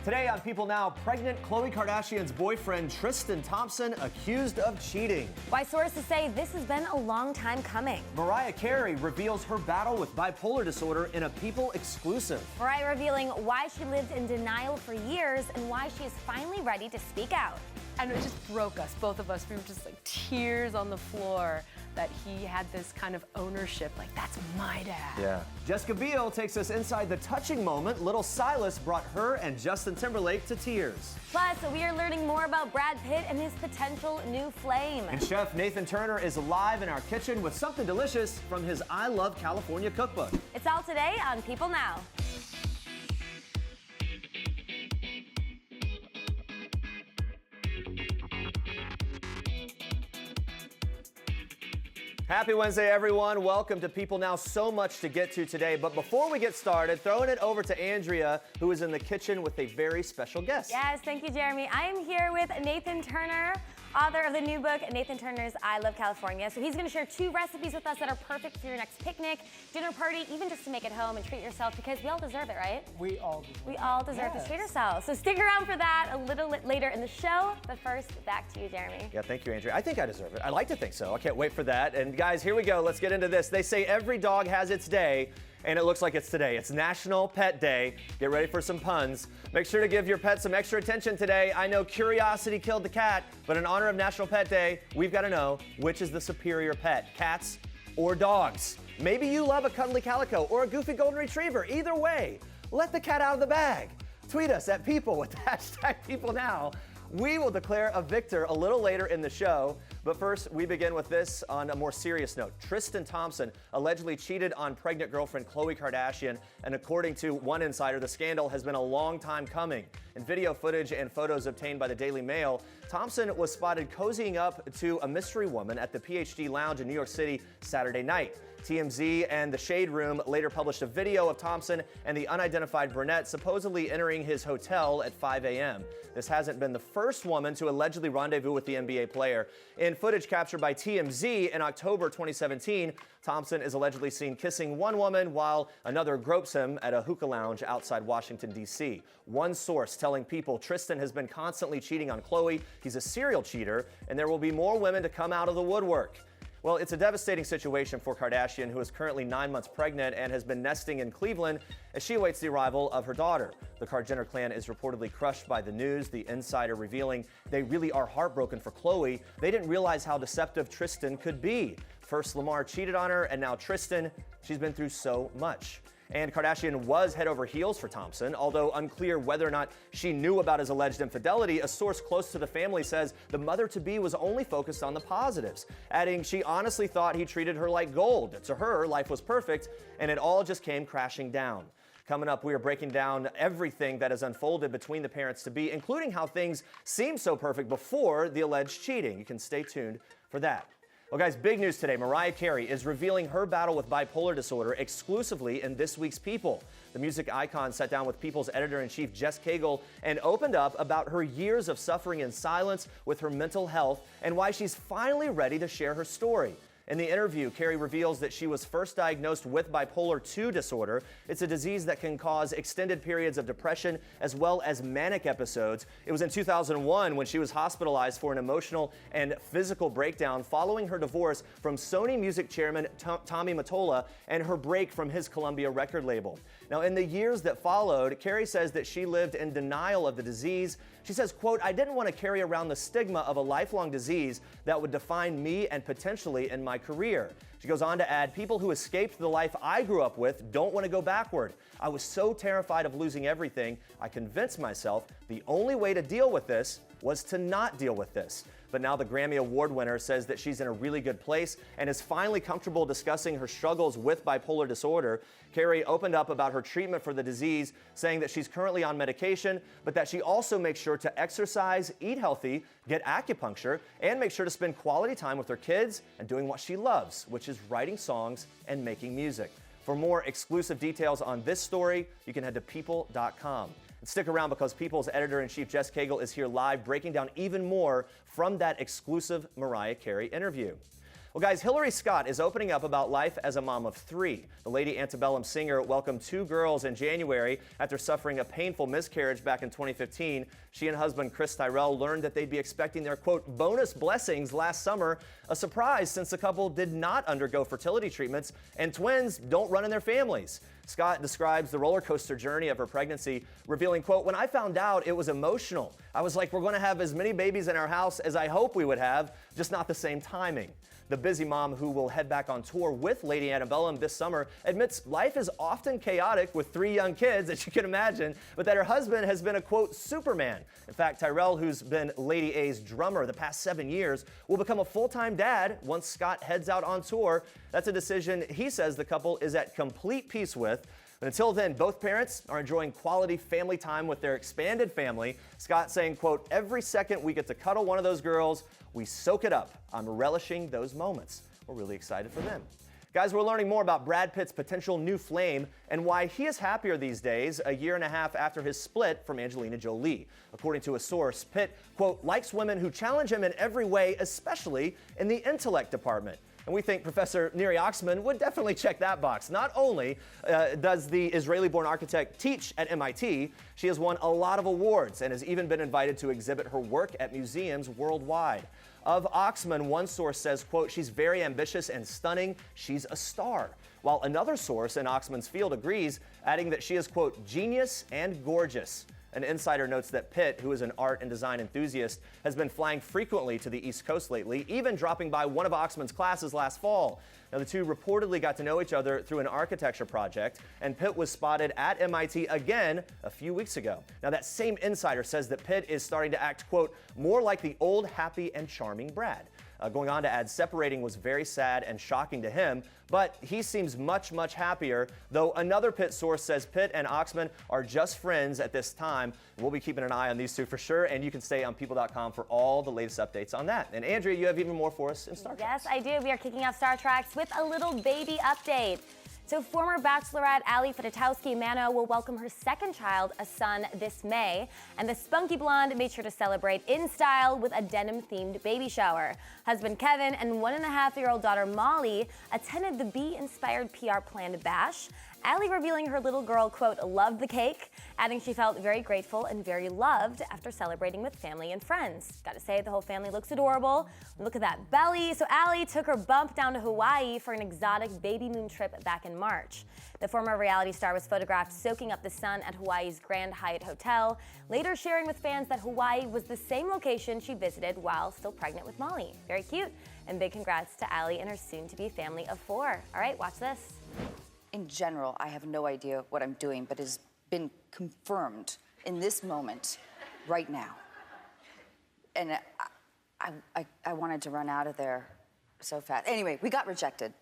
Today on People Now, pregnant Khloé Kardashian's boyfriend Tristan Thompson accused of cheating. Why sources say this has been a long time coming. Mariah Carey reveals her battle with bipolar disorder in a People exclusive. Mariah revealing why she lived in denial for years and why she is finally ready to speak out. And it just broke us, both of us. We were just like tears on the floor that he had this kind of ownership, like, that's my dad. Yeah. Jessica Biel takes us inside the touching moment little Silas brought her and Justin Timberlake to tears. Plus, we are learning more about Brad Pitt and his potential new flame. And Chef Nathan Turner is live in our kitchen with something delicious from his I Love California cookbook. It's all today on People Now. Happy Wednesday, everyone. Welcome to People Now. So much to get to today. But before we get started, throwing it over to Andrea, who is in the kitchen with a very special guest. Yes, thank you, Jeremy. I am here with Nathan Turner, author of the new book, Nathan Turner's I Love California. So he's going to share 2 recipes with us that are perfect for your next picnic, dinner party, even just to make it home and treat yourself, because we all deserve it, right? We all deserve it. We all deserve to treat ourselves. So stick around for that a little later in the show. But first, back to you, Jeremy. Yeah, thank you, Andrea. I think I deserve it. I like to think so. I can't wait for that. And guys, here we go. Let's get into this. They say every dog has its day, and it looks like it's today. It's National Pet Day. Get ready for some puns. Make sure to give your pet some extra attention today. I know curiosity killed the cat, but in honor of National Pet Day, we've got to know which is the superior pet, cats or dogs. Maybe you love a cuddly calico or a goofy golden retriever. Either way, let the cat out of the bag. Tweet us at People with the hashtag PeopleNow. We will declare a victor a little later in the show. But first, we begin with this on a more serious note. Tristan Thompson allegedly cheated on pregnant girlfriend Khloé Kardashian, and according to one insider, the scandal has been a long time coming. In video footage and photos obtained by the Daily Mail, Thompson was spotted cozying up to a mystery woman at the PhD Lounge in New York City Saturday night. TMZ and The Shade Room later published a video of Thompson and the unidentified brunette supposedly entering his hotel at 5 a.m. This hasn't been the first woman to allegedly rendezvous with the NBA player. In footage captured by TMZ in October 2017, Thompson is allegedly seen kissing one woman while another gropes him at a hookah lounge outside Washington, D.C. One source telling People Tristan has been constantly cheating on Khloé. He's a serial cheater, and there will be more women to come out of the woodwork. Well, it's a devastating situation for Kardashian, who is currently 9 months pregnant and has been nesting in Cleveland as she awaits the arrival of her daughter. The Kar-Jenner clan is reportedly crushed by the news, the insider revealing they really are heartbroken for Khloé. They didn't realize how deceptive Tristan could be. First Lamar cheated on her, and now Tristan. She's been through so much. And Kardashian was head over heels for Thompson. Although unclear whether or not she knew about his alleged infidelity, a source close to the family says the mother-to-be was only focused on the positives, adding she honestly thought he treated her like gold. To her, life was perfect, and it all just came crashing down. Coming up, we are breaking down everything that has unfolded between the parents-to-be, including how things seemed so perfect before the alleged cheating. You can stay tuned for that. Well, guys, big news today. Mariah Carey is revealing her battle with bipolar disorder exclusively in this week's People. The music icon sat down with People's editor-in-chief, Jess Cagle, and opened up about her years of suffering in silence with her mental health and why she's finally ready to share her story. In the interview, Carey reveals that she was first diagnosed with bipolar II disorder. It's a disease that can cause extended periods of depression as well as manic episodes. It was in 2001 when she was hospitalized for an emotional and physical breakdown following her divorce from Sony Music chairman Tommy Mottola and her break from his Columbia record label. Now, in the years that followed, Carey says that she lived in denial of the disease. She says, quote, "I didn't want to carry around the stigma of a lifelong disease that would define me and potentially in my career." She goes on to add, "People who escaped the life I grew up with don't want to go backward. I was so terrified of losing everything, I convinced myself the only way to deal with this was to not deal with this." But now the Grammy Award winner says that she's in a really good place and is finally comfortable discussing her struggles with bipolar disorder. Carey opened up about her treatment for the disease, saying that she's currently on medication, but that she also makes sure to exercise, eat healthy, get acupuncture, and make sure to spend quality time with her kids and doing what she loves, which is writing songs and making music. For more exclusive details on this story, you can head to people.com. And stick around because People's editor-in-chief Jess Cagle is here live breaking down even more from that exclusive Mariah Carey interview. Well, guys, Hillary Scott is opening up about life as a mom of 3. The Lady Antebellum singer welcomed 2 girls in January after suffering a painful miscarriage back in 2015. She and husband Chris Tyrell learned that they'd be expecting their, quote, bonus blessings last summer, a surprise since the couple did not undergo fertility treatments and twins don't run in their families. Scott describes the roller coaster journey of her pregnancy, revealing, quote, when I found out, it was emotional. I was like, we're going to have as many babies in our house as I hope we would have, just not the same timing. The busy mom, who will head back on tour with Lady Antebellum this summer, admits life is often chaotic with 3 young kids, as you can imagine, but that her husband has been a, quote, Superman. In fact, Tyrell, who's been Lady A's drummer the past 7 years, will become a full-time dad once Scott heads out on tour. That's a decision he says the couple is at complete peace with. But until then, both parents are enjoying quality family time with their expanded family. Scott saying, quote, every second we get to cuddle one of those girls, we soak it up. I'm relishing those moments. We're really excited for them. Guys, we're learning more about Brad Pitt's potential new flame and why he is happier these days, a year and a half after his split from Angelina Jolie. According to a source, Pitt, quote, likes women who challenge him in every way, especially in the intellect department. And we think Professor Neri Oxman would definitely check that box. Not only does the Israeli-born architect teach at MIT, she has won a lot of awards and has even been invited to exhibit her work at museums worldwide. Of Oxman, one source says, quote, she's very ambitious and stunning. She's a star. While another source in Oxman's field agrees, adding that she is, quote, genius and gorgeous. An insider notes that Pitt, who is an art and design enthusiast, has been flying frequently to the East Coast lately, even dropping by one of Oxman's classes last fall. Now, the two reportedly got to know each other through an architecture project, and Pitt was spotted at MIT again a few weeks ago. Now, that same insider says that Pitt is starting to act, quote, more like the old, happy, and charming Brad. Going on to add, separating was very sad and shocking to him, but he seems much, much happier, though another Pitt source says Pitt and Oxman are just friends at this time. We'll be keeping an eye on these two for sure, and you can stay on People.com for all the latest updates on that. And Andrea, you have even more for us in Star Trek. Yes, I do. We are kicking off Star Treks with a little baby update. So former Bachelorette Ali Fedotowsky-Mano will welcome her second child, a son, this May. And the spunky blonde made sure to celebrate in style with a denim-themed baby shower. Husband Kevin and 1.5-year-old daughter Molly attended the bee-inspired PR-planned bash. Ali revealing her little girl, quote, loved the cake, adding she felt very grateful and very loved after celebrating with family and friends. Gotta say, the whole family looks adorable. Look at that belly. So Ali took her bump down to Hawaii for an exotic baby moon trip back in March. The former reality star was photographed soaking up the sun at Hawaii's Grand Hyatt Hotel, later sharing with fans that Hawaii was the same location she visited while still pregnant with Molly. Very cute. And big congrats to Ali and her soon-to-be family of 4. All right, watch this. In general, I have no idea what I'm doing, but it has been confirmed in this moment, right now. And I wanted to run out of there so fast. Anyway, we got rejected.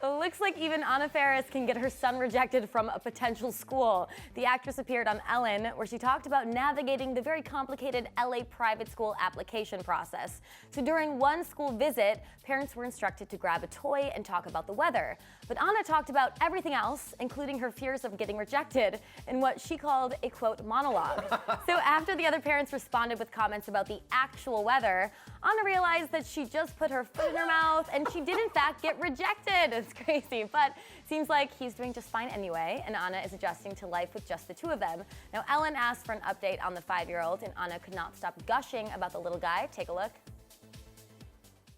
Looks like even Anna Faris can get her son rejected from a potential school. The actress appeared on Ellen, where she talked about navigating the very complicated LA private school application process. So during one school visit, parents were instructed to grab a toy and talk about the weather. But Anna talked about everything else, including her fears of getting rejected, in what she called a, quote, monologue. So after the other parents responded with comments about the actual weather, Anna realized that she just put her foot in her mouth and she did in fact get rejected. It's crazy, but seems like he's doing just fine anyway, and Anna is adjusting to life with just the two of them. Now, Ellen asked for an update on the 5-year-old, and Anna could not stop gushing about the little guy. Take a look.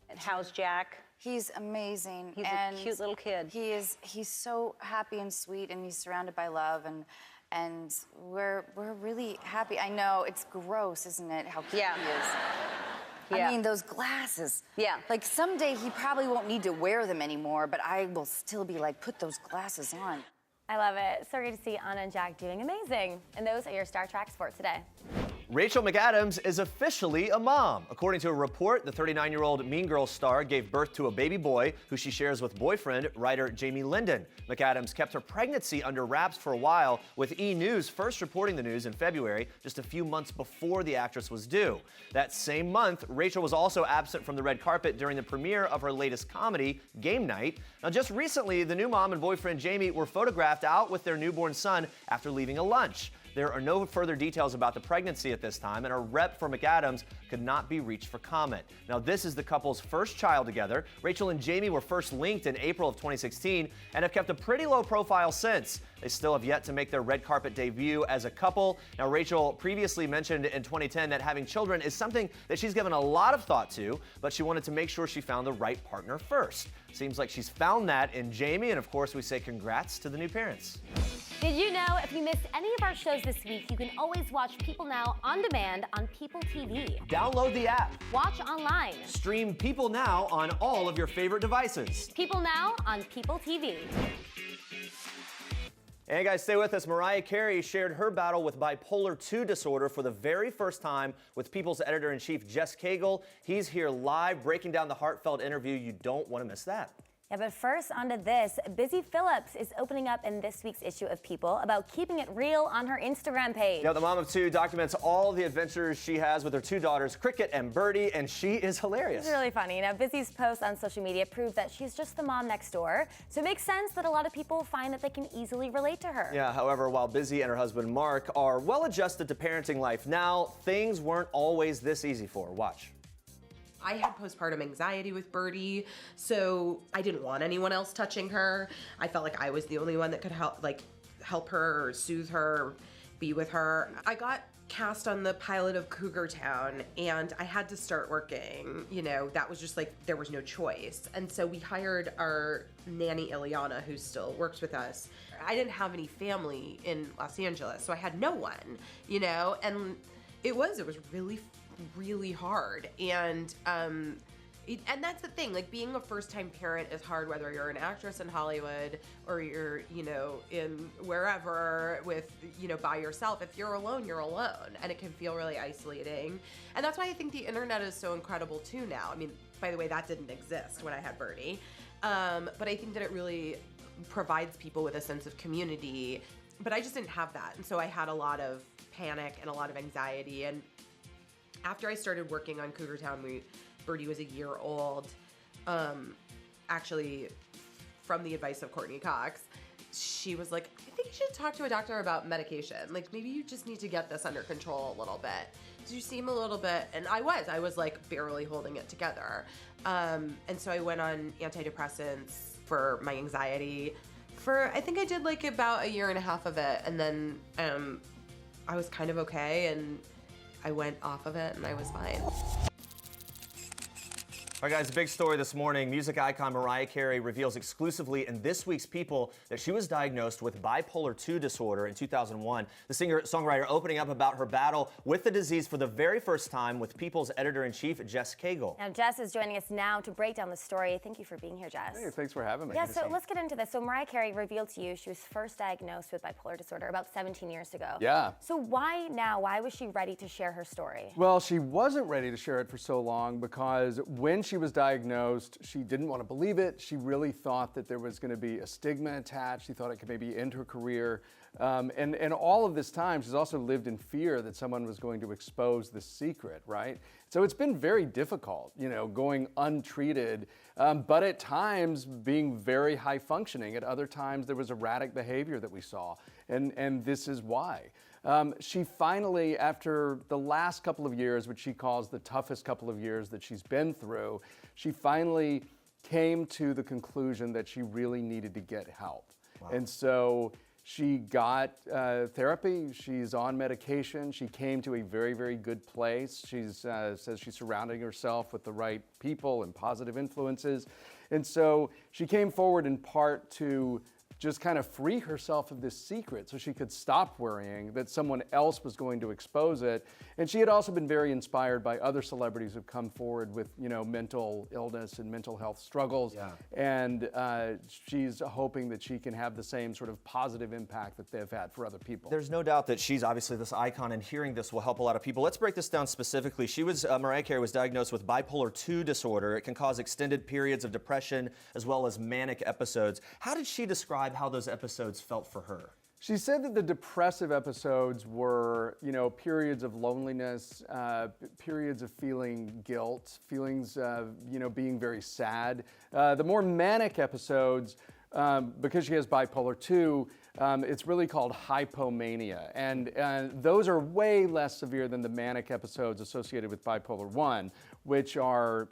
And how's Jack? He's amazing. He's a cute little kid. He's so happy and sweet, and he's surrounded by love, and we're really happy. I know, it's gross, isn't it, how cute he is. Yeah. I mean, those glasses. Yeah. Like, someday he probably won't need to wear them anymore, but I will still be like, put those glasses on. I love it. So great to see Anna and Jack doing amazing. And those are your Star Treks for today. Rachel McAdams is officially a mom. According to a report, the 39-year-old Mean Girls star gave birth to a baby boy who she shares with boyfriend, writer Jamie Linden. McAdams kept her pregnancy under wraps for a while, with E! News first reporting the news in February, just a few months before the actress was due. That same month, Rachel was also absent from the red carpet during the premiere of her latest comedy, Game Night. Now, just recently, the new mom and boyfriend Jamie were photographed out with their newborn son after leaving a lunch. There are no further details about the pregnancy at this time, and a rep for McAdams could not be reached for comment. Now, this is the couple's first child together. Rachel and Jamie were first linked in April of 2016 and have kept a pretty low profile since. They still have yet to make their red carpet debut as a couple. Now, Rachel previously mentioned in 2010 that having children is something that she's given a lot of thought to, but she wanted to make sure she found the right partner first. Seems like she's found that in Jamie, and of course, we say congrats to the new parents. Did you know if you missed any of our shows this week, you can always watch People Now on demand on PeopleTV. Download the app. Watch online. Stream People Now on all of your favorite devices. People Now on PeopleTV. And guys, stay with us. Mariah Carey shared her battle with bipolar 2 disorder for the very first time with People's editor-in-chief, Jess Cagle. He's here live breaking down the heartfelt interview. You don't want to miss that. Yeah, but first, onto this. Busy Phillips is opening up in this week's issue of People about keeping it real on her Instagram page. Yeah, the mom of 2 documents all the adventures she has with her 2 daughters, Cricket and Birdie, and she is hilarious. It's really funny. Now, Busy's post on social media prove that she's just the mom next door, so it makes sense that a lot of people find that they can easily relate to her. Yeah, however, while Busy and her husband Mark are well adjusted to parenting life now, things weren't always this easy for her. Watch. I had postpartum anxiety with Birdie, so I didn't want anyone else touching her. I felt like I was the only one that could help her or soothe her, or be with her. I got cast on the pilot of Cougar Town, and I had to start working. You know, that was just like, there was no choice. And so we hired our nanny, Ileana, who still works with us. I didn't have any family in Los Angeles, so I had no one, you know, and it was really hard. And that's the thing, like, being a first-time parent is hard, whether you're an actress in Hollywood or you're, you know, in wherever with, you know, by yourself. If you're alone, you're alone, and it can feel really isolating. And that's why I think the internet is so incredible too now. I mean, by the way, that didn't exist when I had Birdie, but I think that it really provides people with a sense of community. But I just didn't have that, and so I had a lot of panic and a lot of anxiety. And after I started working on Cougar Town, Birdie was a year old. Actually, from the advice of Courtney Cox, she was like, I think you should talk to a doctor about medication. Like, maybe you just need to get this under control a little bit. So you seem a little bit, and I was like barely holding it together. And so I went on antidepressants for my anxiety I think I did like about a year and a half of it. And then I was kind of okay, and I went off of it and I was fine. All right, guys, a big story this morning. Music icon Mariah Carey reveals exclusively in this week's People that she was diagnosed with bipolar 2 disorder in 2001. The singer-songwriter opening up about her battle with the disease for the very first time with People's editor-in-chief, Jess Cagle. Now, Jess is joining us now to break down the story. Thank you for being here, Jess. Hey, thanks for having me. Yeah, so let's get into this. So Mariah Carey revealed to you she was first diagnosed with bipolar disorder about 17 years ago. Yeah. So why now? Why was she ready to share her story? Well, she wasn't ready to share it for so long because when she was diagnosed, she didn't want to believe it. She really thought that there was going to be a stigma attached. She thought it could maybe end her career. And all of this time, she's also lived in fear that someone was going to expose this secret, right? So it's been very difficult, you know, going untreated, but at times being very high functioning. At other times, there was erratic behavior that we saw, and this is why. She finally, after the last couple of years, which she calls the toughest couple of years that she's been through, she finally came to the conclusion that she really needed to get help. Wow. And so she got therapy. She's on medication. She came to a very, very good place. She says she's surrounding herself with the right people and positive influences. And so she came forward in part to just kind of free herself of this secret so she could stop worrying that someone else was going to expose it. And she had also been very inspired by other celebrities who've come forward with, you know, mental illness and mental health struggles. Yeah. And she's hoping that she can have the same sort of positive impact that they've had for other people. There's no doubt that she's obviously this icon, and hearing this will help a lot of people. Let's break this down specifically. Mariah Carey was diagnosed with bipolar 2 disorder. It can cause extended periods of depression as well as manic episodes. How did she describe how those episodes felt for her? She said that the depressive episodes were, you know, periods of loneliness, periods of feeling guilt, feelings of, you know, being very sad. The more manic episodes, because she has bipolar 2, It's really called hypomania, and those are way less severe than the manic episodes associated with bipolar 1, which are,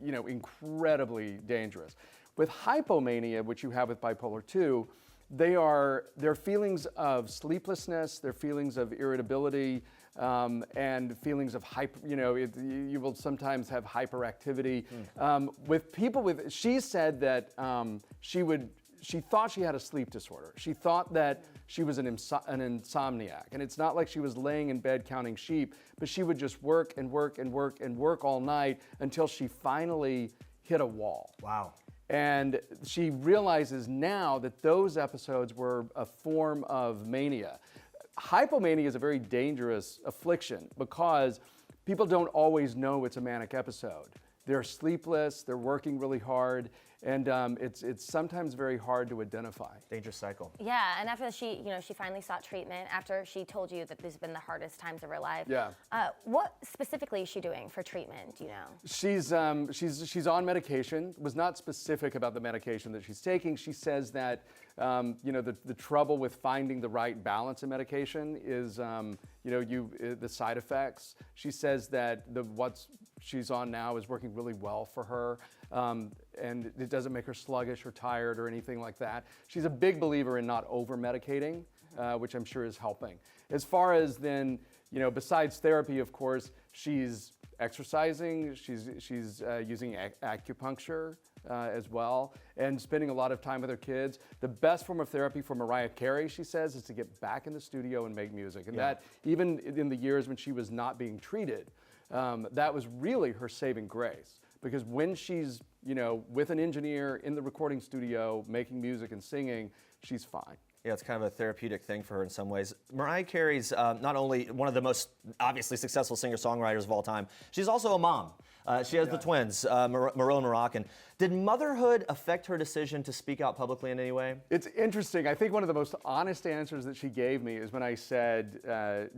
incredibly dangerous. With hypomania, which you have with bipolar 2, they're feelings of sleeplessness, they're feelings of irritability, and feelings of you will sometimes have hyperactivity. With people with, she said that she thought she had a sleep disorder. She thought that she was an insomniac. And it's not like she was laying in bed counting sheep, but she would just work and work and work and work all night until she finally hit a wall. Wow. And she realizes now that those episodes were a form of mania. Hypomania is a very dangerous affliction because people don't always know it's a manic episode. They're sleepless, they're working really hard, and it's sometimes very hard to identify. Dangerous cycle. Yeah, and after she finally sought treatment, after she told you that these have been the hardest times of her life. Yeah. What specifically is she doing for treatment? Do you know? She's on medication. Was not specific about the medication that she's taking. She says that the trouble with finding the right balance in medication is the side effects. She says that what she's on now is working really well for her. And it doesn't make her sluggish or tired or anything like that. She's a big believer in not over-medicating, which I'm sure is helping. As far as then, besides therapy, of course, she's exercising, she's using acupuncture as well, and spending a lot of time with her kids. The best form of therapy for Mariah Carey, she says, is to get back in the studio and make music. And that, even in the years when she was not being treated, that was really her saving grace. Because when she's, with an engineer in the recording studio, making music and singing, she's fine. Yeah, it's kind of a therapeutic thing for her in some ways. Mariah Carey's not only one of the most obviously successful singer-songwriters of all time, she's also a mom. She has the twins, Merle and Moroccan. Did motherhood affect her decision to speak out publicly in any way? It's interesting. I think one of the most honest answers that she gave me is when I said,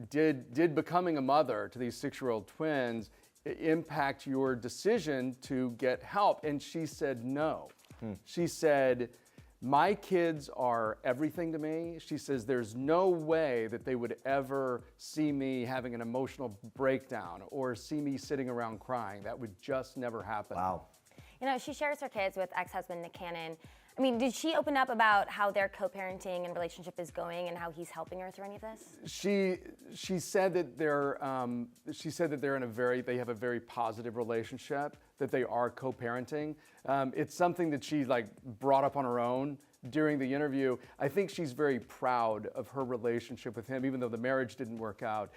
did becoming a mother to these 6-year-old twins impact your decision to get help? And she said no. She said, my kids are everything to me. She says there's no way that they would ever see me having an emotional breakdown or see me sitting around crying. That would just never happen. Wow. She shares her kids with ex-husband Nick Cannon. I mean, did she open up about how their co-parenting and relationship is going and how he's helping her through any of this? She said that they're in they have a very positive relationship, that they are co-parenting. It's something that she brought up on her own during the interview. I think she's very proud of her relationship with him, even though the marriage didn't work out.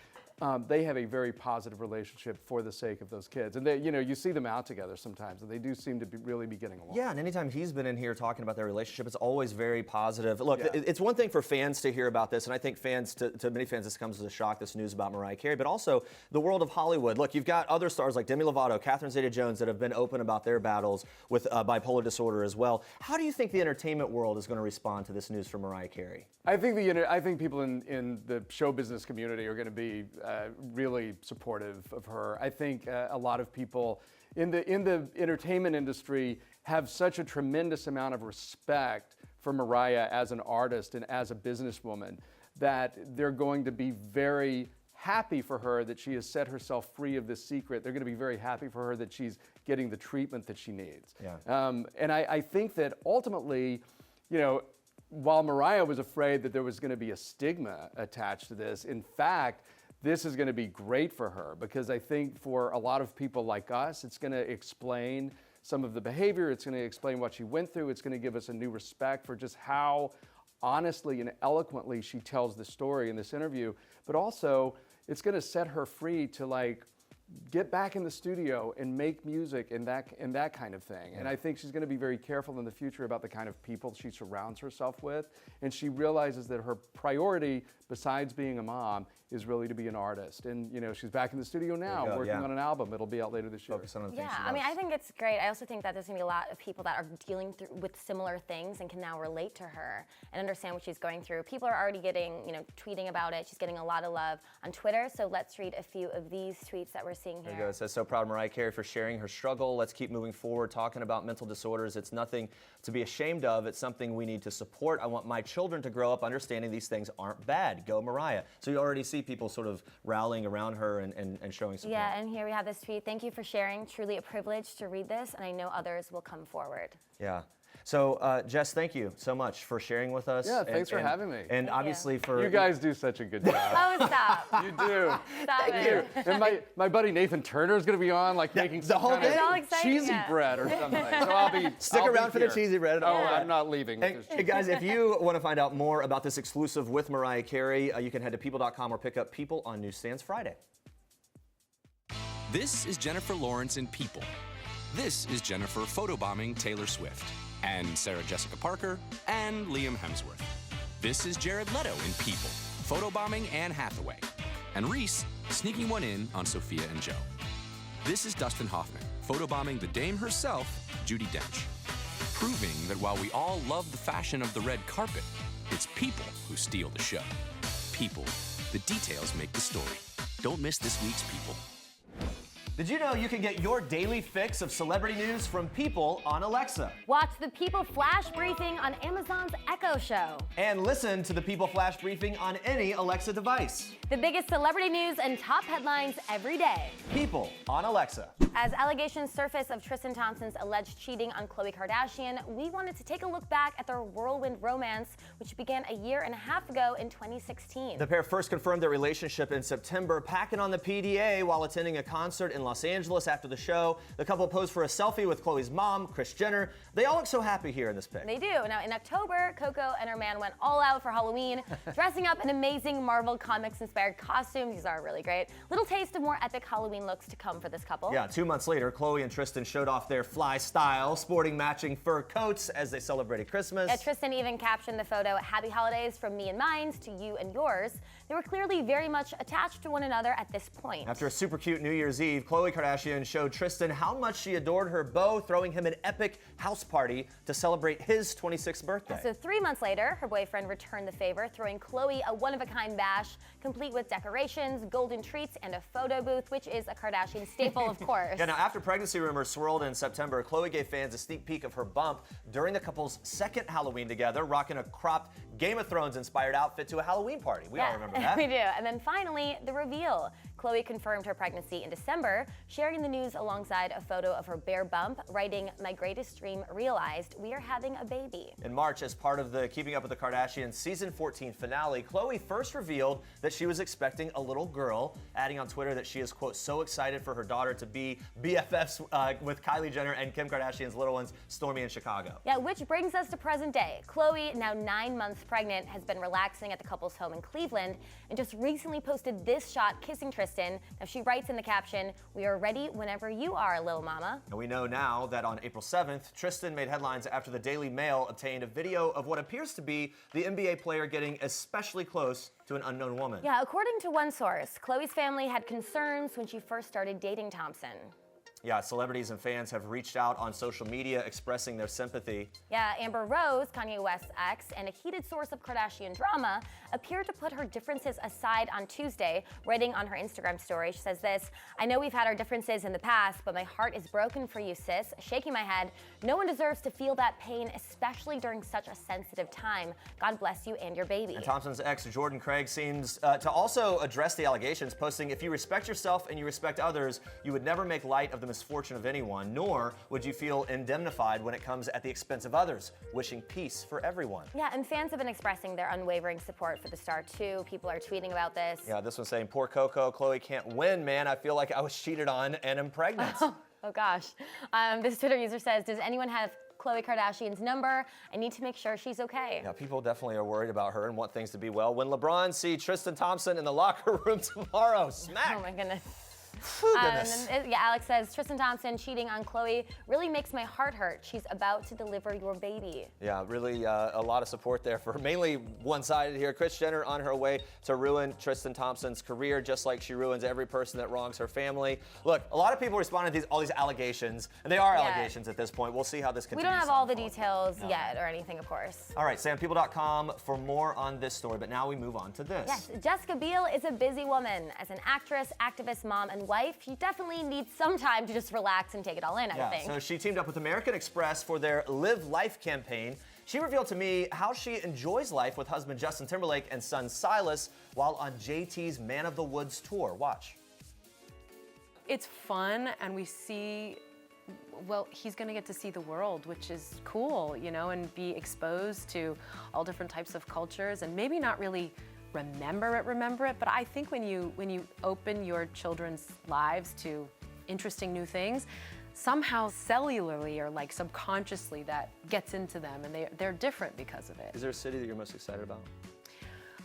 They have a very positive relationship for the sake of those kids. And they, you see them out together sometimes, and they do seem to really be getting along. Yeah, and anytime he's been in here talking about their relationship, it's always very positive. Look, it's one thing for fans to hear about this, and I think to many fans this comes as a shock, this news about Mariah Carey, but also the world of Hollywood. Look, you've got other stars like Demi Lovato, Catherine Zeta-Jones that have been open about their battles with bipolar disorder as well. How do you think the entertainment world is going to respond to this news from Mariah Carey? I think people in the show business community are going to be really supportive of her. I think a lot of people in the entertainment industry have such a tremendous amount of respect for Mariah as an artist and as a businesswoman that they're going to be very happy for her that she has set herself free of this secret. They're going to be very happy for her that she's getting the treatment that she needs. Yeah. And I think that ultimately, while Mariah was afraid that there was going to be a stigma attached to this, in fact, this is going to be great for her because I think for a lot of people like us, it's going to explain some of the behavior. It's going to explain what she went through. It's going to give us a new respect for just how honestly and eloquently she tells the story in this interview. But also, it's going to set her free to get back in the studio and make music and that kind of thing. Yeah. And I think she's going to be very careful in the future about the kind of people she surrounds herself with. And she realizes that her priority, besides being a mom, is really to be an artist. And she's back in the studio now working on an album. It'll be out later this year. Focus on the things yeah, she I mean, loves. I think it's great. I also think that there's going to be a lot of people that are dealing with similar things and can now relate to her and understand what she's going through. People are already getting, tweeting about it. She's getting a lot of love on Twitter. So let's read a few of these tweets that we're seeing There you here. go. It says, so proud of Mariah Carey for sharing her struggle. Let's keep moving forward, talking about mental disorders. It's nothing to be ashamed of. It's something we need to support. I want my children to grow up understanding these things aren't bad. Go Mariah. So you already see people sort of rallying around her and showing support. Yeah, and here we have this tweet. Thank you for sharing. Truly a privilege to read this, and I know others will come forward. Yeah. So, Jess, thank you so much for sharing with us. Yeah, thanks for having me. And obviously for... You guys do such a good job. Oh, stop. You do. Stop it. And my buddy Nathan Turner is going to be on, like making the some whole kind thing? of It's all exciting, cheesy yeah. bread or something. So I'll be Stick I'll be around for the here. cheesy bread. Oh, I'm not leaving. And guys, if you want to find out more about this exclusive with Mariah Carey, you can head to people.com or pick up People on newsstands Friday. This is Jennifer Lawrence in People. This is Jennifer photobombing Taylor Swift. And Sarah Jessica Parker, and Liam Hemsworth. This is Jared Leto in People, photobombing Anne Hathaway. And Reese sneaking one in on Sophia and Joe. This is Dustin Hoffman, photobombing the dame herself, Judi Dench. Proving that while we all love the fashion of the red carpet, it's people who steal the show. People, the details make the story. Don't miss this week's People. Did you know you can get your daily fix of celebrity news from People on Alexa? Watch the People Flash Briefing on Amazon's Echo Show. And listen to the People Flash Briefing on any Alexa device. The biggest celebrity news and top headlines every day. People on Alexa. As allegations surface of Tristan Thompson's alleged cheating on Khloé Kardashian, we wanted to take a look back at their whirlwind romance, which began a year and a half ago in 2016. The pair first confirmed their relationship in September, packing on the PDA while attending a concert in Los Angeles. After the show, the couple posed for a selfie with Khloé's mom, Kris Jenner. They all look so happy here in this pic. They do. Now, in October, Coco and her man went all out for Halloween, dressing up in amazing Marvel Comics-inspired costumes. These are really great. Little taste of more epic Halloween looks to come for this couple. Yeah, 2 months later, Khloé and Tristan showed off their fly style, sporting matching fur coats as they celebrated Christmas. Yeah, Tristan even captioned the photo, "Happy holidays from me and mine to you and yours." They were clearly very much attached to one another at this point. After a super cute New Year's Eve, Khloé Kardashian showed Tristan how much she adored her beau, throwing him an epic house party to celebrate his 26th birthday. So 3 months later, her boyfriend returned the favor, throwing Khloé a one-of-a-kind bash, complete with decorations, golden treats, and a photo booth, which is a Kardashian staple, of course. Yeah, now after pregnancy rumors swirled in September, Khloé gave fans a sneak peek of her bump during the couple's second Halloween together, rocking a cropped Game of Thrones-inspired outfit to a Halloween party. We all remember that. We do. And then finally, the reveal. Khloé confirmed her pregnancy in December, sharing the news alongside a photo of her bare bump, writing, "My greatest dream realized, we are having a baby." In March, as part of the Keeping Up with the Kardashians season 14 finale, Khloé first revealed that she was expecting a little girl, adding on Twitter that she is, quote, so excited for her daughter to be BFFs with Kylie Jenner and Kim Kardashian's little ones, Stormi and Chicago. Yeah, which brings us to present day. Khloé, now 9 months pregnant, has been relaxing at the couple's home in Cleveland and just recently posted this shot kissing Tristan. Now she writes in the caption, "We are ready whenever you are, Lil Mama." And we know now that on April 7th, Tristan made headlines after the Daily Mail obtained a video of what appears to be the NBA player getting especially close to an unknown woman. Yeah, according to one source, Khloé's family had concerns when she first started dating Thompson. Yeah, celebrities and fans have reached out on social media expressing their sympathy. Yeah, Amber Rose, Kanye West's ex, and a heated source of Kardashian drama, appeared to put her differences aside on Tuesday, writing on her Instagram story. She says this, "I know we've had our differences in the past, but my heart is broken for you, sis. Shaking my head. No one deserves to feel that pain, especially during such a sensitive time. God bless you and your baby." And Thompson's ex, Jordan Craig, seems to also address the allegations, posting, "If you respect yourself and you respect others, you would never make light of the misfortune of anyone, nor would you feel indemnified when it comes at the expense of others. Wishing peace for everyone." Yeah, and fans have been expressing their unwavering support for the star too. People are tweeting about this. Yeah, this one's saying, "Poor Coco, Khloé can't win, man. I feel like I was cheated on and am pregnant." Oh gosh. This Twitter user says, "Does anyone have Khloé Kardashian's number? I need to make sure she's okay." Yeah, people definitely are worried about her and want things to be well. When LeBron see Tristan Thompson in the locker room tomorrow, smack. Oh my goodness. Goodness. Yeah, Alex says, "Tristan Thompson cheating on Khloé really makes my heart hurt. She's about to deliver your baby." Yeah, really a lot of support there for mainly one-sided here. Kris Jenner on her way to ruin Tristan Thompson's career, just like she ruins every person that wrongs her family. Look, a lot of people responded to all these allegations, and they are allegations at this point. We'll see how this We continues. don't have all the details yet or anything, of course. All right, SamPeople.com for more on this story, but now we move on to this. Yes, Jessica Biel is a busy woman. As an actress, activist, mom, and wife, life, he definitely needs some time to just relax and take it all in, I think. So she teamed up with American Express for their Live Life campaign. She revealed to me how she enjoys life with husband Justin Timberlake and son Silas while on JT's Man of the Woods tour. Watch. It's fun, and we see, well, he's gonna get to see the world, which is cool, you know, and be exposed to all different types of cultures, and maybe not really remember it, but I think when you open your children's lives to interesting new things, somehow cellularly or like subconsciously that gets into them, and they're different because of it. Is there a city that you're most excited about?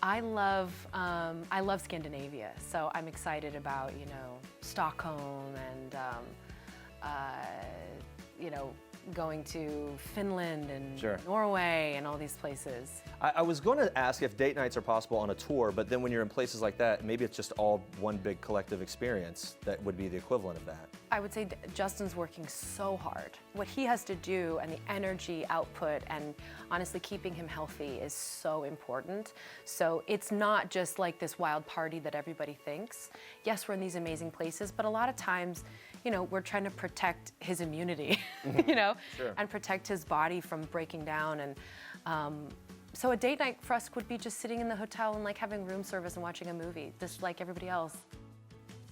I love Scandinavia, so I'm excited about, you know, Stockholm and, you know, going to Finland and Norway and all these places. I was going to ask if date nights are possible on a tour, but then when you're in places like that, maybe it's just all one big collective experience that would be the equivalent of that. I would say Justin's working so hard. What he has to do and the energy output and honestly keeping him healthy is so important. So it's not just like this wild party that everybody thinks. Yes, we're in these amazing places, but a lot of times, you know, we're trying to protect his immunity, you know, and protect his body from breaking down. And so a date night for us would be just sitting in the hotel and like having room service and watching a movie, just like everybody else.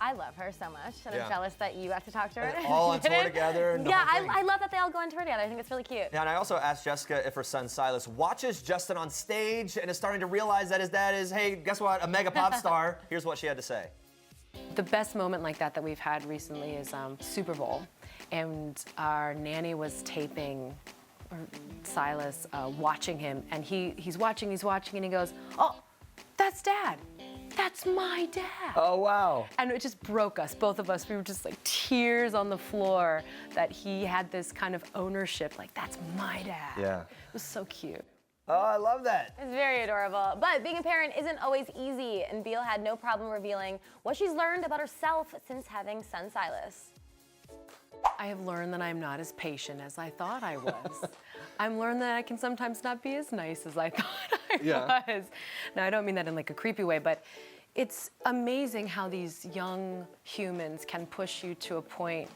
I love her so much, and I'm jealous that you have to talk to her. And all on tour together. And yeah, I love that they all go on tour together. I think it's really cute. Yeah, and I also asked Jessica if her son Silas watches Justin on stage and is starting to realize that his dad is, hey, guess what, a mega pop star. Here's what she had to say. The best moment like that we've had recently is Super Bowl, and our nanny was taping Silas watching him, and he's watching, and he goes, oh, that's Dad. That's my dad. Oh, wow. And it just broke us, both of us. We were just like tears on the floor that he had this kind of ownership, like, that's my dad. Yeah. It was so cute. Oh, I love that. It's very adorable. But being a parent isn't always easy, and Biel had no problem revealing what she's learned about herself since having son Silas. I have learned that I'm not as patient as I thought I was. I've learned that I can sometimes not be as nice as I thought I was. Now, I don't mean that in like a creepy way, but it's amazing how these young humans can push you to a point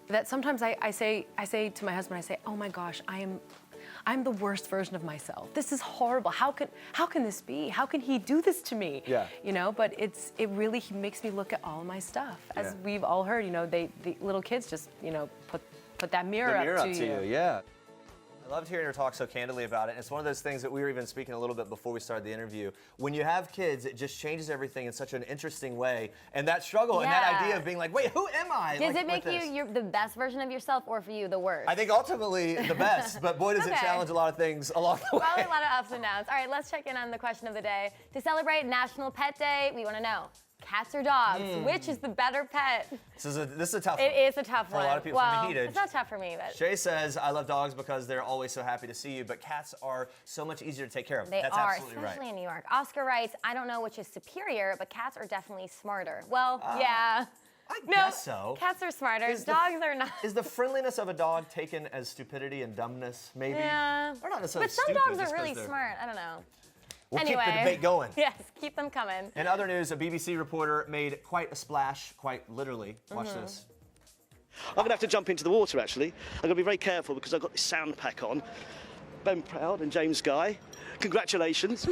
that sometimes I say to my husband, I say, oh my gosh, I'm the worst version of myself. This is horrible. How can this be? How can he do this to me? Yeah. You know, but it really makes me look at all my stuff. As we've all heard, you know, the little kids just, you know, put that mirror up to you. Yeah. I loved hearing her talk so candidly about it. And it's one of those things that we were even speaking a little bit before we started the interview. When you have kids, it just changes everything in such an interesting way. And that struggle and that idea of being like, wait, who am I? Does it make you the best version of yourself, or for you, the worst? I think ultimately the best, but boy, does it challenge a lot of things along the way. Probably a lot of ups and downs. All right, let's check in on the question of the day. To celebrate National Pet Day, we want to know, cats or dogs? Which is the better pet? This is a tough one. It is a tough one. For a lot of people, well, heated. It's not tough for me, but. Shay says, I love dogs because they're always so happy to see you, but cats are so much easier to take care of. They That's are, absolutely especially right. in New York. Oscar writes, I don't know which is superior, but cats are definitely smarter. Well, yeah. I guess so. Cats are smarter. Dogs are not. Is the friendliness of a dog taken as stupidity and dumbness, maybe? Yeah. Or not necessarily But some stupid, dogs just are really 'cause they're- smart. I don't know. We'll anyway, keep the debate going. Yes, keep them coming. In other news, a BBC reporter made quite a splash, quite literally. Watch this. I'm going to have to jump into the water, actually. I'm going to be very careful because I've got this sound pack on. Ben Proud and James Guy, congratulations.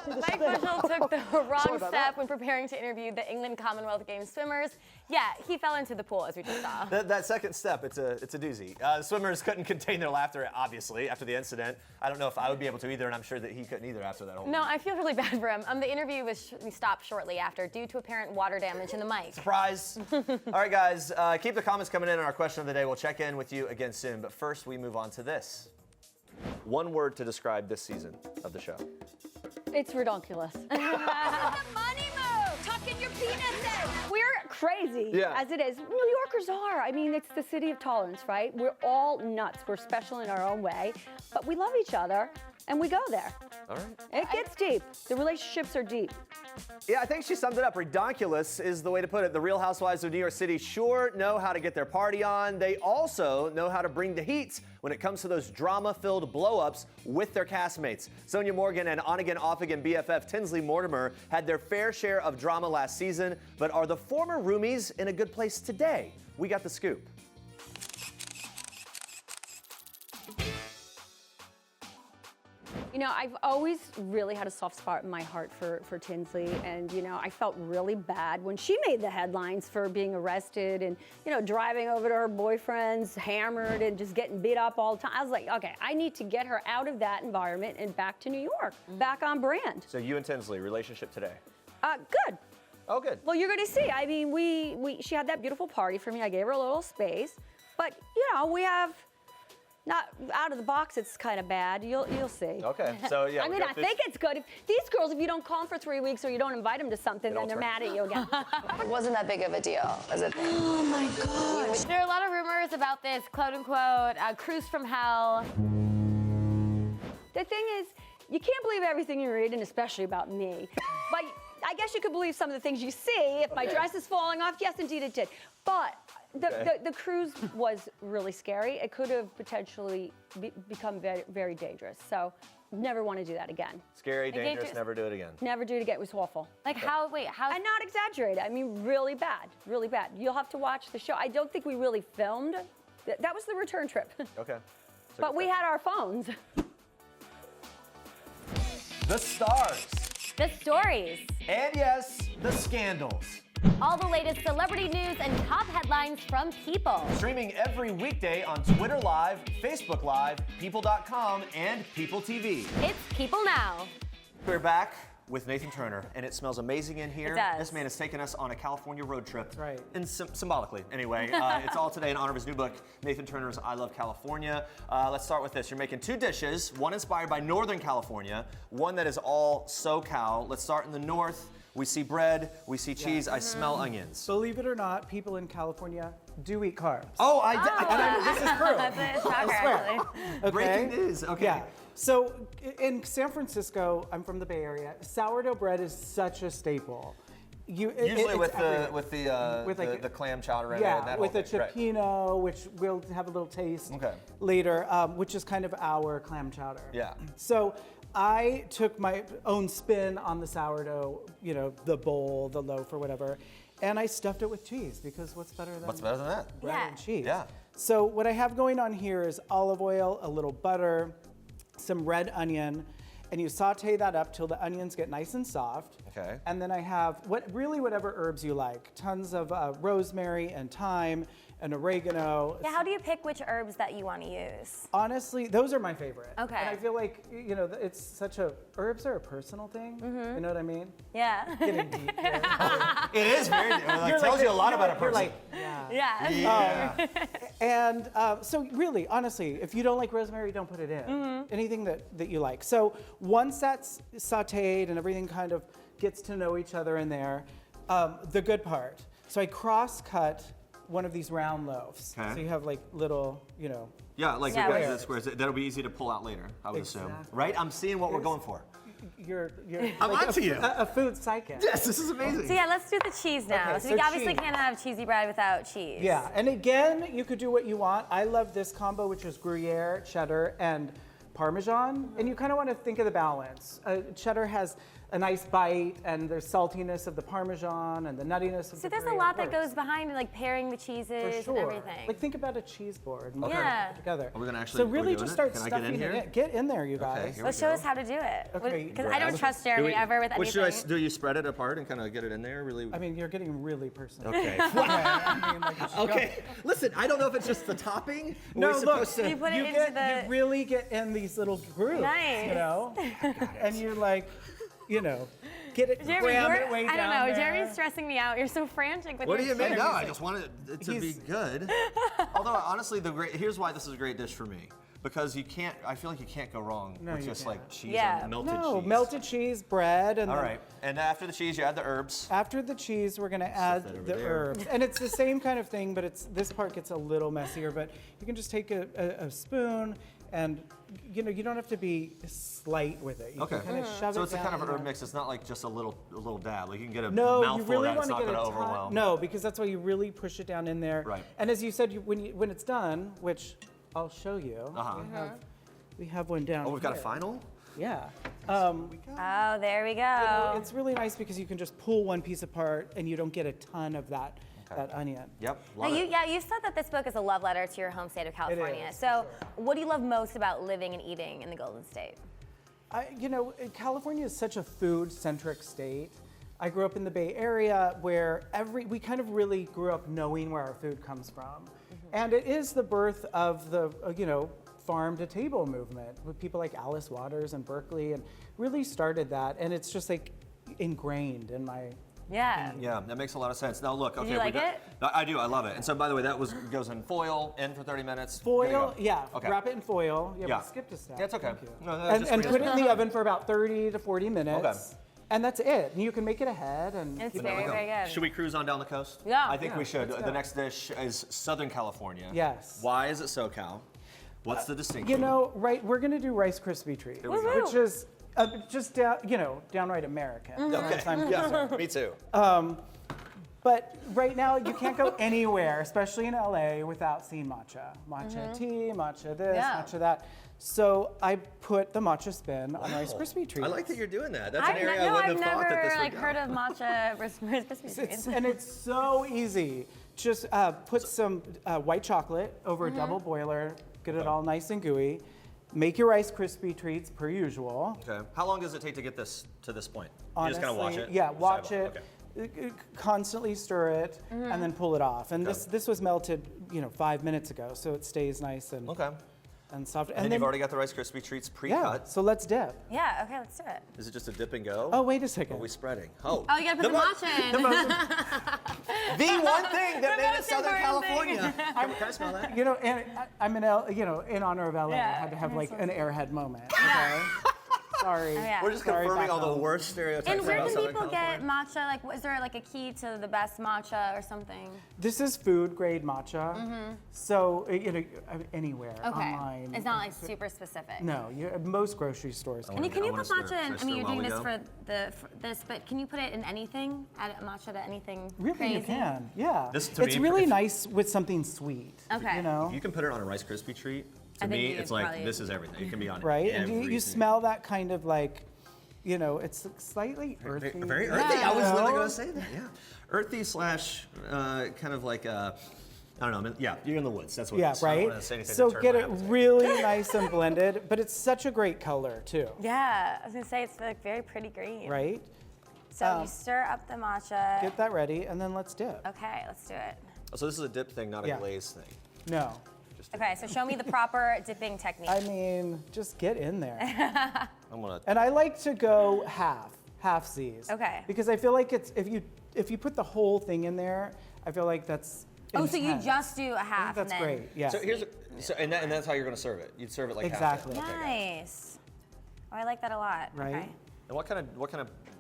Mike Bushell took the wrong step when preparing to interview the England Commonwealth Games swimmers. Yeah, he fell into the pool, as we just saw. That second step, it's a doozy. The swimmers couldn't contain their laughter, obviously, after the incident. I don't know if I would be able to either, and I'm sure that he couldn't either after that whole No, I feel really bad for him. The interview was stopped shortly after due to apparent water damage in the mic. Surprise. All right, guys, keep the comments coming in on our question of the day. We'll check in with you again soon, but first we move on to this. One word to describe this season of the show. It's redonkulous. The money move! Tucking your penis in! We're crazy, as it is. New Yorkers are. I mean, it's the city of tolerance, right? We're all nuts. We're special in our own way, but we love each other. and we go there. All right. It gets deep. The relationships are deep. Yeah, I think she summed it up. Redonkulous is the way to put it. The Real Housewives of New York City sure know how to get their party on. They also know how to bring the heat when it comes to those drama-filled blow-ups with their castmates. Sonia Morgan and on-again, off-again BFF Tinsley Mortimer had their fair share of drama last season, but are the former roomies in a good place today? We got the scoop. You know, I've always really had a soft spot in my heart for Tinsley, and you know, I felt really bad when she made the headlines for being arrested and, you know, driving over to her boyfriend's hammered and just getting beat up all the time. I was like, okay, I need to get her out of that environment and back to New York, back on brand. So you and Tinsley, relationship today? Good. Oh, good. Well, you're going to see. I mean, she had that beautiful party for me. I gave her a little space, but you know, we have. Not out of the box, it's kind of bad. You'll see. Okay, so yeah. I mean, I think it's good. If these girls, if you don't call them for 3 weeks or you don't invite them to something, then they're mad at you again. It wasn't that big of a deal as a thing. Oh my gosh. There are a lot of rumors about this quote unquote cruise from hell. The thing is, you can't believe everything you read, and especially about me. But I guess you could believe some of the things you see. If my dress is falling off, yes, indeed it did. But the cruise was really scary. It could have potentially become very, very dangerous. So never want to do that again. Scary, dangerous, never do it again. Never do it again. It was awful. Like how? I'm not exaggerating. I mean, really bad, really bad. You'll have to watch the show. I don't think we really filmed. That was the return trip. Okay. But we had our phones. The stars. The stories. And yes, the scandals. All the latest celebrity news and top headlines from People. Streaming every weekday on Twitter Live, Facebook Live, People.com, and PeopleTV. It's People Now. We're back with Nathan Turner, and it smells amazing in here. It does. This man has taken us on a California road trip. That's right. And symbolically, anyway. It's all today in honor of his new book, Nathan Turner's I Love California. Let's start with this. You're making 2 dishes, one inspired by Northern California, one that is all SoCal. Let's start in the north. We see bread, we see cheese, I smell onions. Believe it or not, people in California do eat carbs. Oh, this is true. That's a shocker, actually. Okay? Breaking news, okay. Yeah. So in San Francisco, I'm from the Bay Area, sourdough bread is such a staple. Usually with the clam chowder in it. Yeah, and that with whole the thing, right. cioppino, which we'll have a little taste later, which is kind of our clam chowder. Yeah. So I took my own spin on the sourdough, you know, the bowl, the loaf, or whatever, and I stuffed it with cheese because what's better than that? Bread and cheese. Yeah. So what I have going on here is olive oil, a little butter, some red onion, and you saute that up till the onions get nice and soft. Okay. And then I have whatever herbs you like. Tons of rosemary and thyme and oregano. Yeah, how do you pick which herbs that you want to use? Honestly, those are my favorite. Okay. And I feel like, you know, it's such herbs are a personal thing. Mm-hmm. You know what I mean? Yeah. Getting deep here. It is very deep. It tells you a lot about a person. You're like, Yeah. And so really, honestly, if you don't like rosemary, don't put it in. Mm-hmm. Anything that you like. So once that's sauteed and everything kind of gets to know each other in there, the good part. So I cross-cut one of these round loaves. Okay. So you have like little, you know. Yeah, like squares. the squares. That'll be easy to pull out later, I would assume. Exactly. Right? I'm seeing what we're going for. You're I'm like onto you. A food psychic. Yes, this is amazing. So yeah, let's do the cheese now. Okay, so we so obviously cheese. can't have cheesy bread without cheese. Yeah, and again, you could do what you want. I love this combo, which is Gruyere, cheddar, and Parmesan. And you kind of want to think of the balance. Cheddar has a nice bite, and there's saltiness of the Parmesan and the nuttiness of So the there's a Gruyere. lot that It goes works. behind like pairing the cheeses For sure. and everything. Like think about a cheese board and Okay. Yeah. put it together. Are we gonna actually? So really doing just it? start Can I stuffing get in here? it in. Get in there, you guys. Okay, here Well, we show go. us how to do it. Okay, Because I don't trust Jeremy ever with anything. Do you spread it apart and kind of get it in there? Really? I mean, you're getting really personal. Okay. I mean, like, Okay. Listen, I don't know if it's just the topping. Or No, we're look, supposed to- You put it into you really get in these little grooves, Nice. you know, and you're like, you know, get it, Jeremy, grab you're, it way I don't down know. there. Jeremy's stressing me out. You're so frantic with What do your you mean? cheese. No, I just wanted it to be good. Although honestly, here's why this is a great dish for me. Because I feel like you can't go wrong with just like cheese and melted cheese. Melted cheese, bread, and all then right. And after the cheese, you add the herbs. after the cheese, we're gonna add the herbs, and it's the same kind of thing, but this part gets a little messier. But you can just take a spoon And you know, you don't have to be slight with it. You can kind of shove So it it's a down kind of in herb there. mix. It's not like just a little dab. Like you can get a No, you mouthful really of that. It's want not to going get to a ton. overwhelm. No, because that's why you really push it down in there. Right. And as you said, when it's done, which I'll show you, we have one down. Oh, we've got a here. final? Yeah. Oh, there we go. It's really nice because you can just pull one piece apart and you don't get a ton of that onion. Yep. Now, you said that this book is a love letter to your home state of California. is, So, what do you love most about living and eating in the Golden State? You know, California is such a food-centric state. I grew up in the Bay Area where we kind of really grew up knowing where our food comes from. And it is the birth of the, farm to table movement with people like Alice Waters and Berkeley, and really started that. And it's just like ingrained in my. Yeah. Yeah, that makes a lot of sense. Now look, okay. Did you like it? I do, I love it. And so by the way, that goes in foil, in for 30 minutes. Foil, Good to go. yeah. Okay. Wrap it in foil. Yeah, Yeah. we skipped a step. Yeah, it's okay. Thank you. No, that's just and for put you. it in the oven for about 30 to 40 minutes. Okay. And that's it. And you can make it ahead. And It's you know, very, very good. Should we cruise on down the coast? Yeah. I think we should. let's The go. next dish is Southern California. Yes. Why is it SoCal? What's the distinction? You know, we're going to do Rice Krispie treats, Here we go. which is just downright American. Mm-hmm. as far as I'm concerned. Me too. But right now, you can't go anywhere, especially in LA, without seeing matcha. Matcha tea, matcha this, Yeah. matcha that. So I put the matcha spin on Rice Krispie treats. I like that you're doing that. That's an area I I've wouldn't have thought that this never would go. heard of matcha Rice Krispie treats. And it's so easy. Just put some white chocolate over a double boiler, get it all nice and gooey. Make your Rice Krispie treats per usual. Okay. How long does it take to get this to this point? Honestly, you just kind of watch it? Yeah, Just watch eyeball. it. Okay. Constantly stir it, and then pull it off. And Okay. this was melted, 5 minutes ago, so it stays nice and Okay. and soft. And then you've already got the Rice Krispie treats pre-cut. So let's dip. Yeah, okay, let's do it. Is it just a dip and go? Oh, wait a Or second. are we spreading? Oh. Oh, you gotta put the matcha in. The one thing that The made it most Southern important California. Can I smell that? And I'm in in honor of LA. I had to have like an airhead moment. Okay. Sorry. Oh, yeah. We're just Sorry, confirming back all the home. worst stereotypes And where about can Southern people get California. matcha? Is there like a key to the best matcha or something? This is food grade matcha. So anywhere Okay. online. It's not like super specific. No, most grocery stores. Can you I put wanna stir it. matcha in? Should I I stir mean, you're while doing we this go? for this, but can you put it in anything? Add matcha to anything Really, crazy? you can. Yeah. This, to It's me, really if- nice with something sweet. Okay. You can put it on a Rice Krispie treat. To I think me, you it's like, probably- this is everything. It can be on Right? And everything. you smell that kind of like, it's slightly earthy. Very earthy. I was literally going to say that, yeah. Earthy slash kind of like, I don't know. I mean, yeah, you're in the woods. That's what it Yeah, is. I don't right? wanna say anything So to turn get my it appetite. really nice and blended, but it's such a great color too, Yeah, I was gonna say it's like very pretty green. right? So you stir up the matcha. Get that ready, and then let's dip. Okay, let's do it. So this is a dip thing, not a Yeah. glaze thing. No, Okay, so show me the proper dipping technique. I mean, just get in there. I'm gonna. And I like to go half-sies. Okay. Because I feel like it's if you put the whole thing in there, I feel like that's Oh, so you intense. just do a half That's and then. great. Yeah. So here's, and that's how you're going to serve it. You'd serve it like Exactly. half. Okay, got it. Nice. Oh, I like that a lot. Right. Okay. And what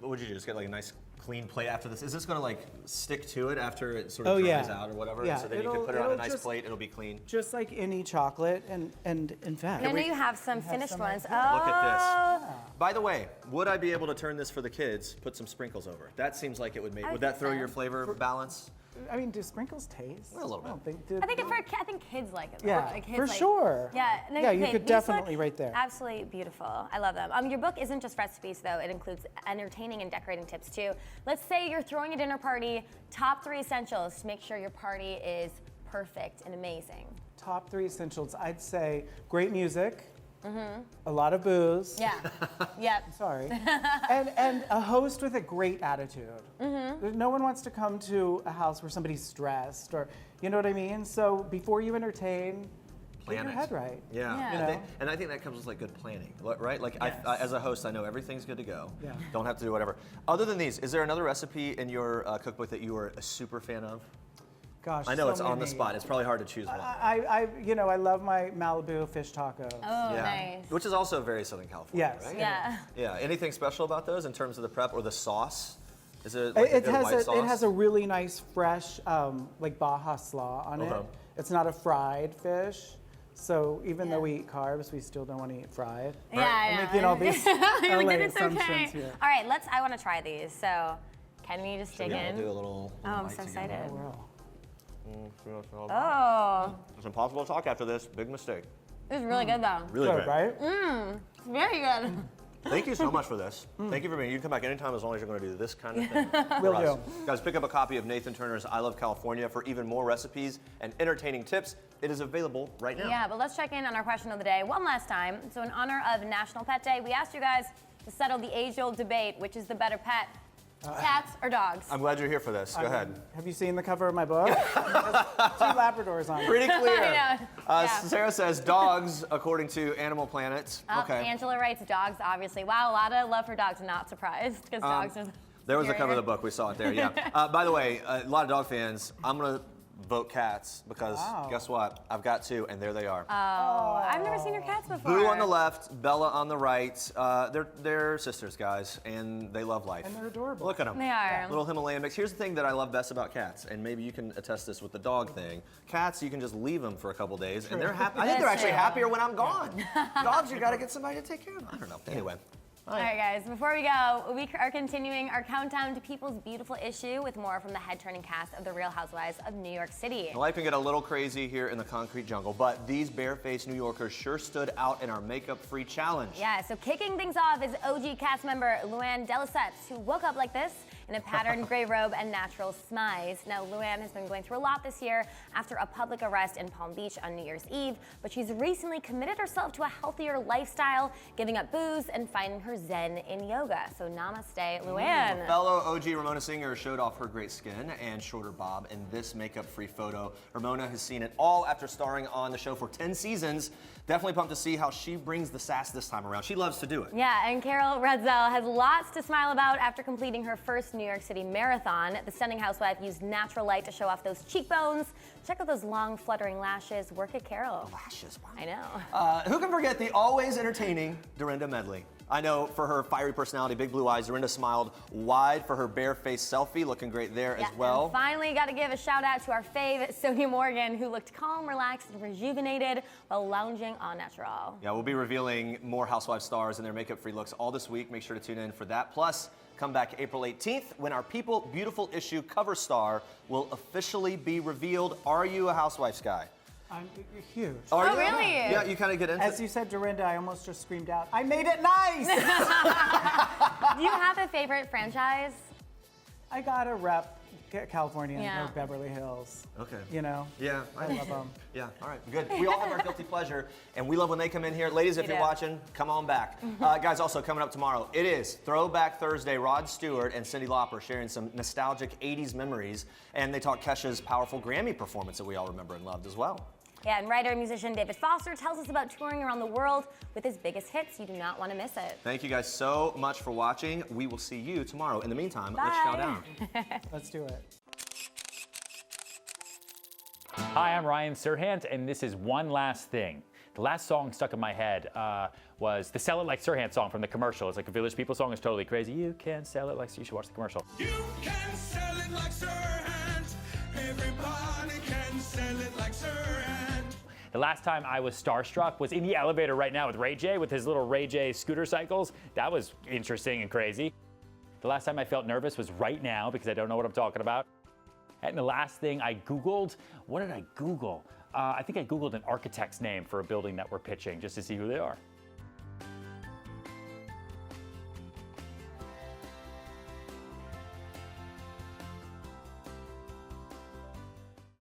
would you do? Just get like a nice clean plate after this? Is this going to like stick to it after it sort of Oh, dries yeah. out or whatever? Yeah, So then you can put it on a nice plate. It'll be clean. Just like any chocolate, and in fact. And I know you have some finished some ones. right Oh. Look at this. By the way, would I be able to turn this for the kids? Put some sprinkles over it. That seems like it would make. I Would that think throw so. your flavor balance? I mean, do sprinkles taste? A little bit. I don't think. I think kids like it. Yeah, like kids for like, sure. Yeah, no, Yeah, you okay, could these definitely look right there. Absolutely beautiful. I love them. Your book isn't just recipes though; it includes entertaining and decorating tips too. Let's say you're throwing a dinner party. Top 3 essentials to make sure your party is perfect and amazing. Top 3 essentials. I'd say great music. A lot of booze. Yeah. Yep. Sorry. and a host with a great attitude. No one wants to come to a house where somebody's stressed or, you know what I mean? So before you entertain, get Plan your it. head right. Yeah. Yeah. And I think that comes with like good planning, right? Like Yes. I, as a host, I know everything's good to go. Yeah. Don't have to do whatever. Other than these, is there another recipe in your cookbook that you are a super fan of? Gosh, I know so it's on the many. spot. It's probably hard to choose one. I love my Malibu fish tacos. Oh, yeah. nice. Which is also very Southern California, Yes. right? Yeah. Yeah. Anything special about those in terms of the prep or the sauce? Is it like a It good white has sauce? it has a really nice fresh like Baja slaw on it. Okay. It's not a fried fish, So even though we eat carbs, we still don't want to eat fried. Yeah, I know. I'm making all these Like, LA it's assumptions okay. here. All right, I want to try these. So can we just dig in? Do a little Oh, I'm bite so together. excited. Oh. It's impossible to talk after this. Big mistake. It's really good though. Really Good, great. right? It's very good. Thank you so much for this. Thank you for being. You can come back anytime as long as you're going to do this kind of thing. Will for us. do. Guys, pick up a copy of Nathan Turner's I Love California for even more recipes and entertaining tips. It is available right now. Yeah, but let's check in on our question of the day one last time. So in honor of National Pet Day, we asked you guys to settle the age-old debate, which is the better pet, cats or dogs? I'm glad you're here for this. Go ahead. Have you seen the cover of my book? It has 2 Labradors on it. Pretty clear. I know. Yeah. Sarah says dogs, according to Animal Planet. Okay. Angela writes dogs, obviously. Wow, a lot of love for dogs. Not surprised, because dogs are There was a cover of the superior. book. We saw it there, yeah. By the way, a lot of dog fans, I'm going to vote cats because guess what? I've got 2, and there they are. Oh, I've never seen your cats before. Boo on the left, Bella on the right. They're sisters, guys, and they love life. And they're adorable. Look at them. They are. Little Himalayan mix. Here's the thing that I love best about cats, and maybe you can attest this with the dog thing. Cats, you can just leave them for a couple days, and they're happy. I think they're That's actually true. happier when I'm gone. Dogs, you got to get somebody to take care of them. I don't know. Anyway. All right, guys, before we go, we are continuing our countdown to People's Beautiful Issue with more from the head-turning cast of The Real Housewives of New York City. Life can get a little crazy here in the concrete jungle, but these barefaced New Yorkers sure stood out in our makeup-free challenge. Yeah, so kicking things off is OG cast member Luann de Lesseps, who woke up like this in a patterned gray robe and natural smize. Now, Luann has been going through a lot this year after a public arrest in Palm Beach on New Year's Eve, but she's recently committed herself to a healthier lifestyle, giving up booze and finding her zen in yoga. So namaste, Luann. Fellow OG Ramona Singer showed off her great skin and shorter bob in this makeup-free photo. Ramona has seen it all after starring on the show for 10 seasons. Definitely pumped to see how she brings the sass this time around. She loves to do it. Yeah, and Carol Redzel has lots to smile about after completing her first New York City marathon. The stunning housewife used natural light to show off those cheekbones. Check out those long, fluttering lashes. Work it, Carol. Lashes, wow. I know. Who can forget the always entertaining Dorinda Medley? I know for her fiery personality, big blue eyes, Dorinda smiled wide for her bare-faced selfie, looking great there as well. And finally, got to give a shout out to our fave, Sonia Morgan, who looked calm, relaxed, and rejuvenated while lounging en natural. Yeah, we'll be revealing more Housewives stars and their makeup-free looks all this week. Make sure to tune in for that. Plus, come back April 18th when our People Beautiful issue cover star will officially be revealed. Are you a Housewives guy? I'm huge. Are you? Really? Yeah, you kind of get into As you said, Dorinda, I almost just screamed out, I made it nice! Do you have a favorite franchise? I gotta rep California Yeah. or Beverly Hills. Okay. You know? Yeah, I love them. Yeah, all right, good. We all have our guilty pleasure, and we love when they come in here. Ladies, if We you're do. watching, come on back. Guys, also coming up tomorrow, it is Throwback Thursday. Rod Stewart and Cyndi Lauper sharing some nostalgic 80s memories, and they talk Kesha's powerful Grammy performance that we all remember and loved as well. Yeah, and writer and musician David Foster tells us about touring around the world with his biggest hits. You do not want to miss it. Thank you guys so much for watching. We will see you tomorrow. In the meantime, let's Bye. chow down. Let's do it. Hi, I'm Ryan Serhant, and this is One Last Thing. The last song stuck in my head was the Sell It Like Serhant song from the commercial. It's like a Village People song. It's totally crazy. You can sell it like... You should watch the commercial. You can sell it like Serhant. Everybody can sell it like Serhant. The last time I was starstruck was in the elevator right now with Ray J, with his little Ray J scooter cycles. That was interesting and crazy. The last time I felt nervous was right now because I don't know what I'm talking about. And the last thing I Googled, what did I Google? I think I Googled an architect's name for a building that we're pitching just to see who they are.